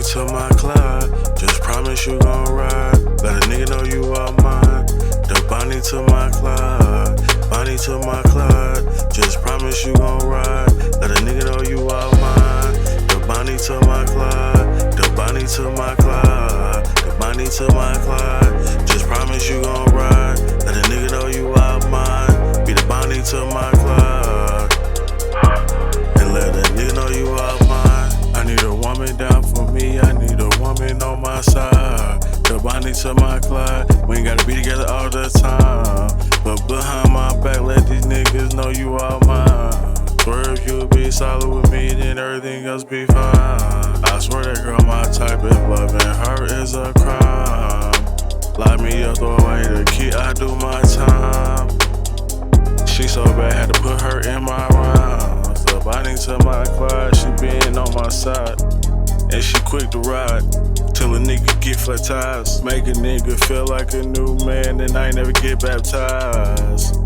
Bonnie to my Clyde, just promise you gon' ride. Let a nigga know you are mine. The Bonnie to my Clyde, Bonnie to my Clyde, just promise you gon' ride. Let a nigga know you are mine. The Bonnie to my Clyde, the Bonnie to my Clyde, the Bonnie to my Clyde, just promise you gon' ride. Let a nigga know you are mine. Be the Bonnie to my Clyde, and let a nigga know you are mine. I need a woman down for me, I need a woman on my side. The Bonnie to my Clyde, we ain't gotta be together all the time, but behind my back, let these niggas know you are mine. Swear if you be solid with me, then everything else be fine. I swear that girl my type, if loving her is a crime. Lock me up, throw away the key, I do my time. She so bad, had to put her in my rounds. The Bonnie to my Clyde, she been on my side, and she quick to ride till a nigga get flat tires. Make a nigga feel like a new man, and I ain't never get baptized.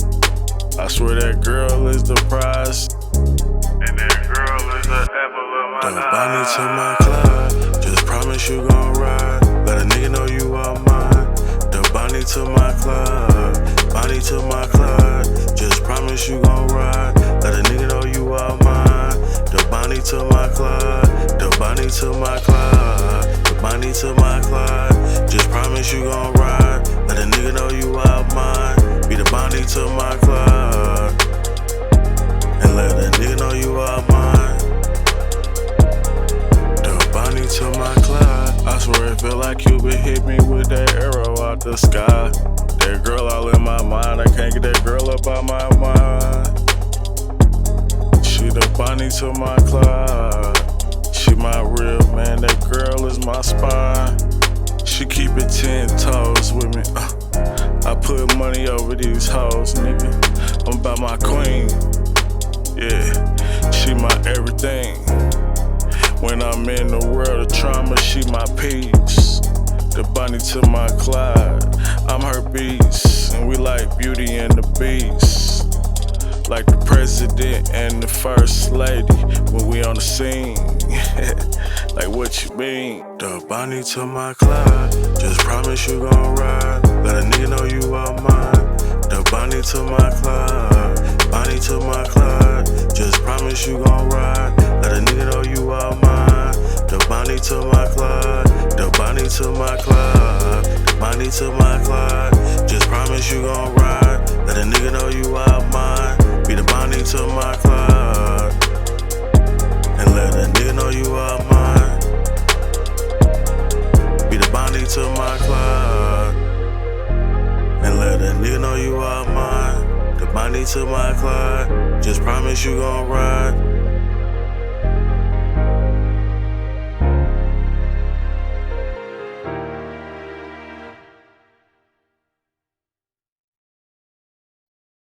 I swear that girl is the prize, and that girl is the apple of my eye. The Bonnie to my Clyde, just promise you gon' ride. Let a nigga know you are mine. The Bonnie to my Clyde, Bonnie to my Clyde, just promise you gon' ride. Let a nigga know you are mine. The Bonnie to my Clyde, the Bonnie to my Clyde, the Bonnie to my Clyde, just promise you gon' ride. Let a nigga know you are mine. Be the Bonnie to my Clyde, and let a nigga know you are mine. The Bonnie to my Clyde, I swear it feel like you been hit me with that arrow out the sky. That girl all in my mind, I can't get that girl up out my mind. She the Bonnie to my Clyde, she my real man, that girl is my spine. She keep it 10 toes with me, I put money over these hoes, nigga. I'm about my queen, yeah, she my everything. When I'm in the world of trauma, she my peace. The Bonnie to my Clyde, I'm her beast, and we like Beauty and the Beast, like the president and the first lady when we on the scene. Like what you mean? The Bonnie to my Clyde, just promise you gon' ride. Let a nigga know you are mine. The Bonnie to my Clyde, Bonnie to my Clyde, just promise you gon' ride. Let a nigga know you are mine. The Bonnie to my Clyde, the Bonnie to my Clyde, the Bonnie to my Clyde, just promise you gon' ride. Let a nigga know you are mine. Be the Bonnie to my Clyde, and let a nigga know you are mine. Be the Bonnie to my Clyde, and let a nigga know you are mine. The Bonnie to my Clyde, just promise you gon' ride.